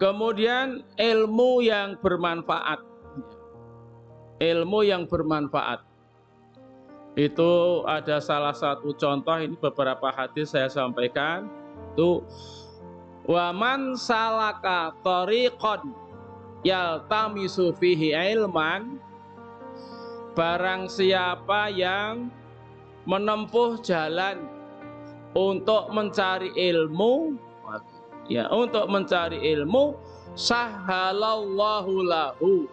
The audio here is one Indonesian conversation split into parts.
Kemudian ilmu yang bermanfaat. Ilmu yang bermanfaat. Itu ada salah satu contoh, ini beberapa hadis saya sampaikan. Itu waman salaka tariqan yaltamisu fihi ilman, barang siapa yang menempuh jalan untuk mencari ilmu, ya, untuk mencari ilmu, sahhalallahu lahu,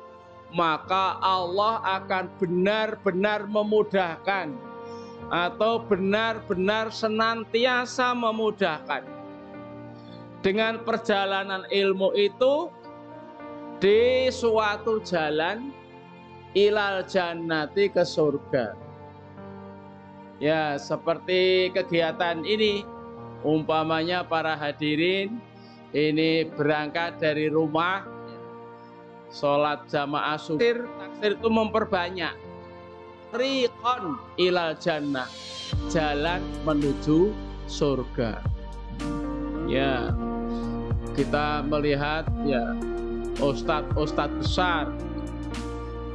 maka Allah akan benar-benar memudahkan atau benar-benar senantiasa memudahkan. Dengan perjalanan ilmu itu di suatu jalan ilal jannati, ke surga. Ya, seperti kegiatan ini, umpamanya para hadirin ini berangkat dari rumah, sholat jamaah subuh, taksir itu memperbanyak. Riqon ilal jannah, jalan menuju surga. Ya, kita melihat ya ustadz besar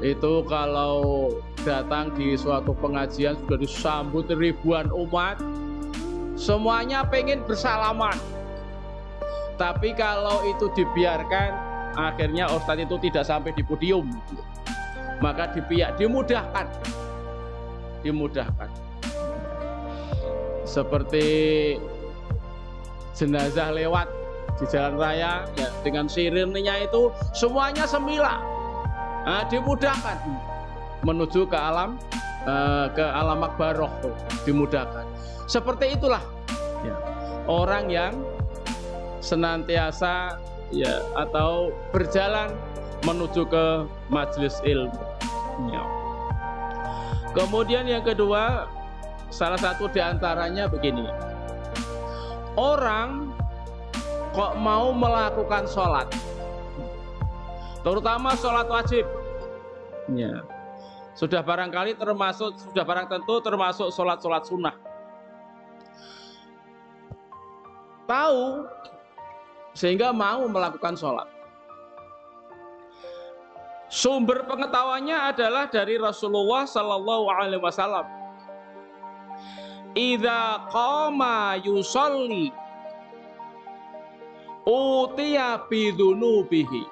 itu kalau datang di suatu pengajian sudah disambut ribuan umat, semuanya pengen bersalaman. Tapi kalau itu dibiarkan, akhirnya ustadz itu tidak sampai di podium, maka dimudahkan. Seperti jenazah lewat di jalan raya, ya, dengan sirinenya itu semuanya semila, dimudahkan menuju ke alam makbaroh, dimudahkan. Seperti itulah ya, orang yang senantiasa ya atau berjalan menuju ke majelis ilmu. Ya. Kemudian yang kedua, salah satu diantaranya begini. Orang kok mau melakukan sholat, terutama sholat wajib, ya, sudah barang tentu termasuk sholat sunnah. Tahu sehingga mau melakukan sholat. Sumber pengetahuannya adalah dari Rasulullah Sallallahu Alaihi Wasallam. Idza qama yusolli utiya bidzunubihi.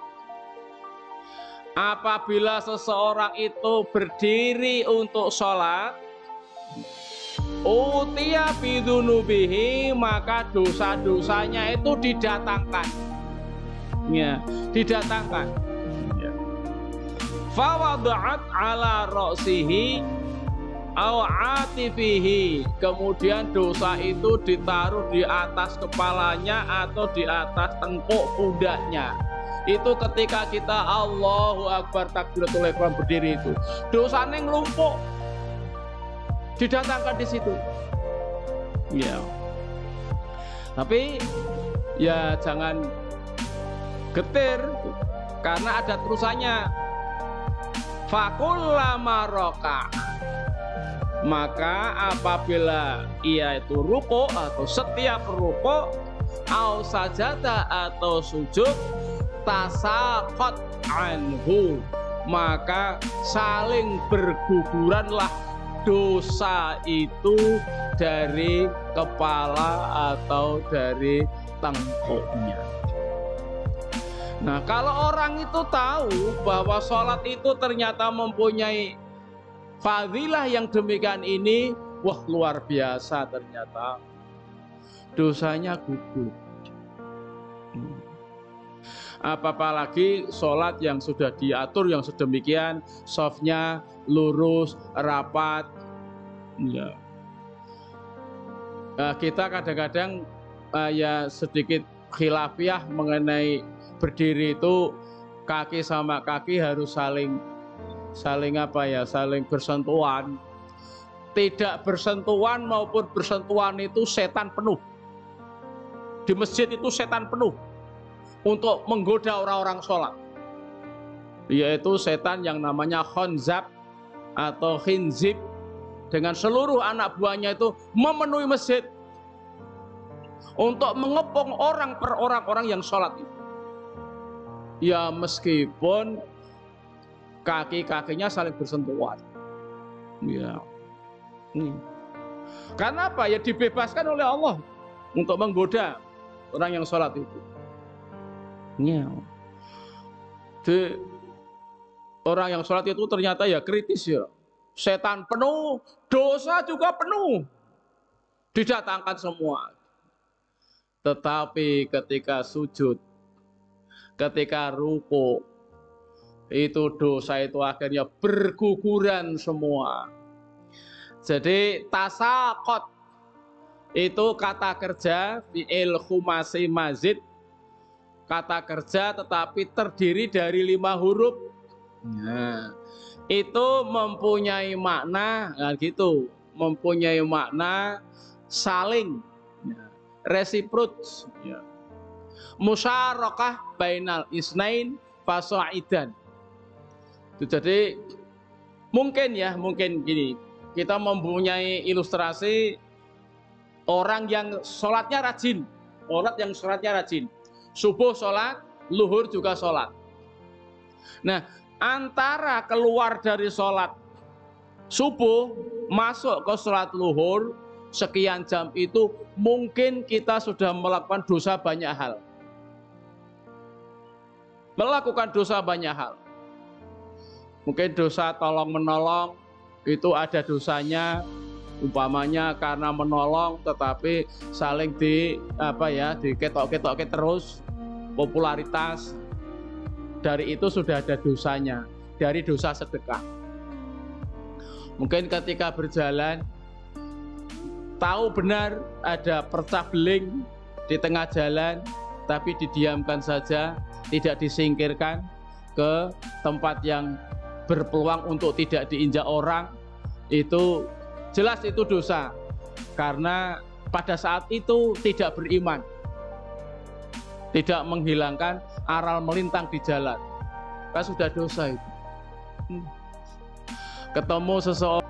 Apabila seseorang itu berdiri untuk sholat, utiya bidzunubihi, maka dosa-dosanya itu didatangkan. Ya, didatangkan. Ya. Fawada'at ala ra'sihi aw atifihi, kemudian dosa itu ditaruh di atas kepalanya atau di atas tengkuk pundaknya. Itu ketika kita Allahu Akbar takbiratul ihram berdiri, itu dosanya ngelumpuk, didatangkan di situ. Ya. Tapi ya jangan getir, karena ada terusannya. Fakullama roka, maka apabila ia itu ruko atau setiap ruko, au sajada atau sujud, tasaqat anhu, maka saling berguguranlah dosa itu dari kepala atau dari tengkuknya. Nah, kalau orang itu tahu bahwa sholat itu ternyata mempunyai fadilah yang demikian ini, wah luar biasa, ternyata dosanya gugur. Apalagi sholat yang sudah diatur yang sedemikian, shafnya lurus, rapat. Ya. Kita kadang-kadang ya sedikit khilafiyah mengenai berdiri itu, kaki sama kaki harus saling bersentuhan. Tidak bersentuhan maupun bersentuhan itu setan penuh. Di masjid itu setan penuh untuk menggoda orang-orang sholat, yaitu setan yang namanya khonzab atau khinzib, dengan seluruh anak buahnya itu memenuhi masjid untuk mengepung orang per orang yang sholat itu. Ya meskipun kaki-kakinya saling bersentuhan. Ya. Karena apa? Ya dibebaskan oleh Allah untuk menggoda orang yang sholat itu. Ya. Orang yang sholat itu ternyata ya kritis ya. Setan penuh, dosa juga penuh. Didatangkan semua. Tetapi ketika sujud, ketika ruku, itu dosa itu akhirnya berguguran semua. Jadi tasaqot itu kata kerja fi'il khumasi mazid, kata kerja tetapi terdiri dari 5 huruf. Nah, itu mempunyai makna, nah gitu, mempunyai makna saling, resiprok, ya. Musyarakah bainal isnain fasa'idan. Jadi mungkin gini, kita mempunyai ilustrasi orang yang sholatnya rajin, subuh sholat, luhur juga sholat. Nah, antara keluar dari sholat subuh masuk ke sholat luhur sekian jam itu mungkin kita sudah melakukan dosa banyak hal. Mungkin dosa tolong menolong itu ada dosanya, umpamanya karena menolong tetapi saling diketok-ketok terus popularitas, dari itu sudah ada dosanya, dari dosa sedekah. Mungkin ketika berjalan tahu benar ada percah beling di tengah jalan tapi didiamkan saja, tidak disingkirkan ke tempat yang berpeluang untuk tidak diinjak orang, itu jelas itu dosa karena pada saat itu tidak beriman, tidak menghilangkan aral melintang di jalan, kan sudah dosa itu. Ketemu seseorang